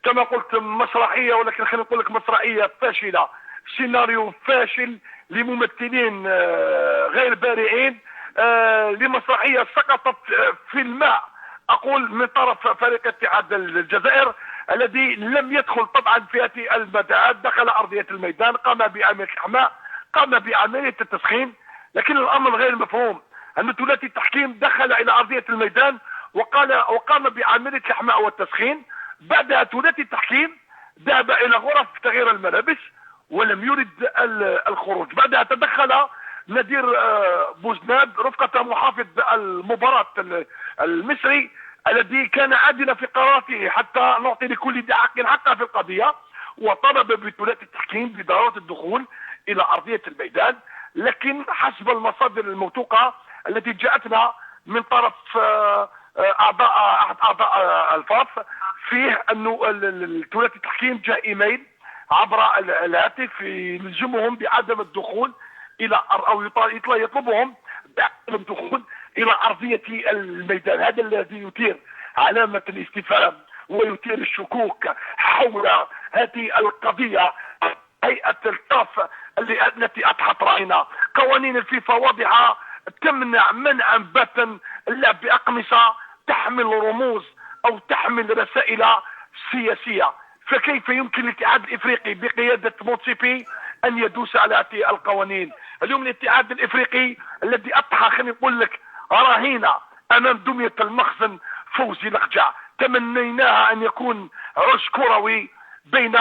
كما قلت مسرحية، ولكن خلينا نقول لك مسرحية فاشلة، سيناريو فاشل لممثلين غير بارعين، لمسرحية سقطت في الماء أقول من طرف فريق اتحاد الجزائر الذي لم يدخل طبعا في هذه المتاهات. دخل أرضية الميدان، قام بعملية الإحماء، قام بعملية التسخين، لكن الأمر غير مفهوم أن ثلاثي التحكيم دخل إلى أرضية الميدان وقام بعملية الإحماء والتسخين. بعدها ثلاثي التحكيم ذهب إلى غرف تغيير الملابس ولم يرد الخروج. بعدها تدخل نذير بوزناد رفقة محافظ المباراة المصري الذي كان عادلا في قراراته حتى نعطي لكل ذي حق حقه في القضية، وطلب بثلاثي التحكيم بضرورة الدخول إلى أرضية الميدان. لكن حسب المصادر الموثوقة التي جاءتنا من طرف أحد أعضاء الفاف فيه أنه ثلاثي التحكيم جاء إيميل عبر الهاتف يلزمهم بعدم الدخول إلى أو يطلبهم بعدم الدخول إلى أرضية الميدان. هذا الذي يثير علامة الاستفهام ويثير الشكوك حول هذه القضية. هيئة الكاف التي أضحت رأينا، قوانين الفيفا واضحة تمنع منعا باتا اللعب بأقمصة تحمل رموز أو تحمل رسائل سياسية، فكيف يمكن للاتحاد الإفريقي بقيادة موتسيبي أن يدوس على هذه القوانين؟ اليوم الاتحاد الإفريقي الذي أضحى خليني نقول لك رهينة أمام دمية المخزن فوزي لقجع، تمنيناها أن يكون عرس كروي بين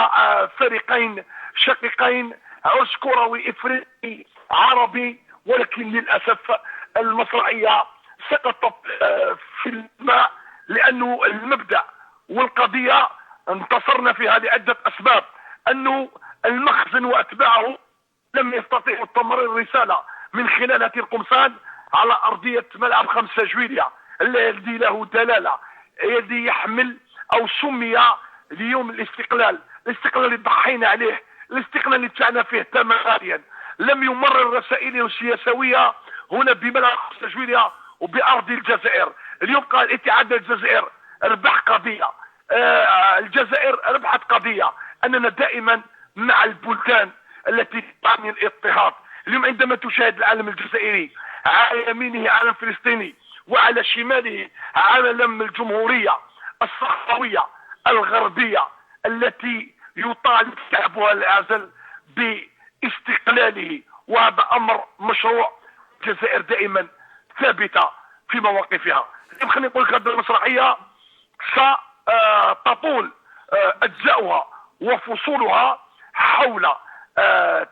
فريقين شقيقين، عرس كروي إفريقي عربي، ولكن للأسف المسرحية سقطت في الماء لأنه المبدأ والقضية انتصرنا فيها لعدة أسباب. أنه المخزن وأتباعه لم يستطيعوا تمرير الرسالة من خلال هذه القمصان على أرضية ملعب 5 جويلية الذي له دلالة، الذي يحمل أو سمي ليوم الاستقلال اللي ضحينا عليه، الاستقلال اللي دفعنا فيه ثمن غاليا. لم يمرر رسائله السياسوية هنا بملعب 5 جويلية وبأرض الجزائر. اليوم قال اتحاد الجزائر ربح قضية، الجزائر ربحت قضية، أننا دائما مع البلدان التي تعني الاضطهاد. اليوم عندما تشاهد العالم الجزائري على يمينه علم فلسطيني وعلى شماله علم الجمهورية الصحراوية الغربية التي يطالب شعبها الأعزل باستقلاله، وهذا أمر مشروع. الجزائر دائما ثابتة في مواقفها. خليني نقول لك هذه المسرحية ستطول أجزاؤها وفصولها حول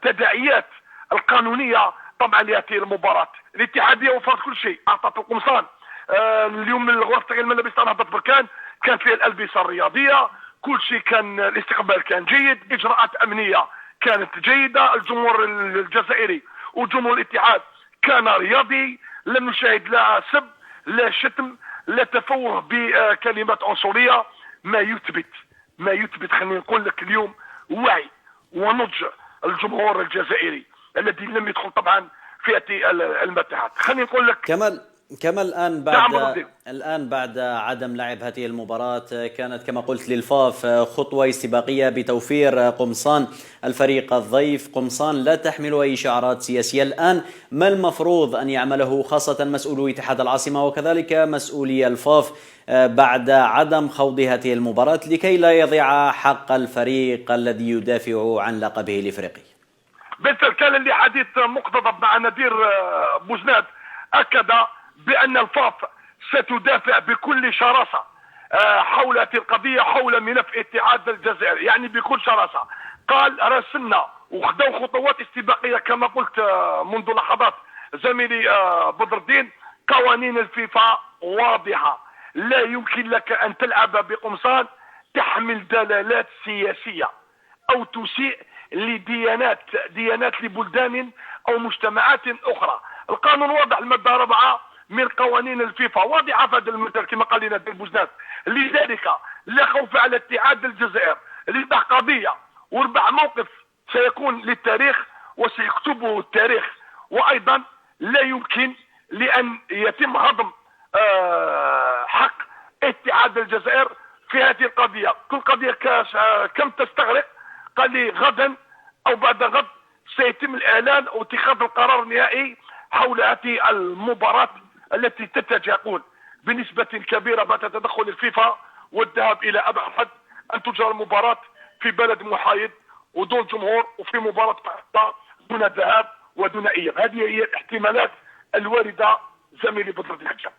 تداعيات القانونية طبعا لهذه المباراة. الاتحادية وفرت كل شيء، أعطت القمصان. اليوم غرفة تغيير الملابس نهضت بركان كانت فيها الألبسة الرياضية، كل شيء كان، الاستقبال كان جيد، إجراءات أمنية كانت جيدة، الجمهور الجزائري وجمهور الاتحاد كان رياضي، لم نشاهد لا سب لا شتم لا تفوه بكلمات عنصرية، ما يثبت خلينا نقول لك اليوم وعي ونضج الجمهور الجزائري الذي لم يدخل طبعا في هذه المتاهات. خليني نقول لك كما الآن بعد عدم لعب هذه المباراة، كانت كما قلت للفاف خطوة استباقية بتوفير قمصان الفريق الضيف، قمصان لا تحمل أي شعارات سياسية. الآن ما المفروض أن يعمله خاصة مسؤولو اتحاد العاصمة وكذلك مسؤولي الفاف بعد عدم خوض هذه المباراة لكي لا يضيع حق الفريق الذي يدافع عن لقبه الإفريقي؟ بالفعل كان لي حديث مقتضب مع نذير بوزناد، أكد بأن الفاف ستدافع بكل شراسة حول هذه القضية، حول ملف اتحاد الجزائر، يعني بكل شراسة. قال راسلنا وخذوا خطوات استباقية كما قلت منذ لحظات زميلي بدر الدين. قوانين الفيفا واضحة، لا يمكن لك أن تلعب بقمصان تحمل دلالات سياسية أو تسيء لديانات لبلدان أو مجتمعات أخرى. القانون واضح، المادة 4 من قوانين الفيفا واضحة في هذا المجال كما قال لنا بوزناد. لذلك لا خوف على اتحاد الجزائر، ربح قضية وربح موقف سيكون للتاريخ وسيكتبه التاريخ، وأيضا لا يمكن لأن يتم هضم حق اتحاد الجزائر في هذه القضيه. كل قضيه كاس كم تستغرق؟ قال لي غدا او بعد غد سيتم الاعلان واتخاذ القرار النهائي حول هذه المباراه التي تتجاقون بنسبه كبيره بعد تدخل الفيفا والذهاب الى ابعد حد ان تجرى المباراه في بلد محايد ودون جمهور، وفي مباراه دون ذهاب ودون اياب. هذه هي الاحتمالات الوارده زميلي بدر الدين حجاب.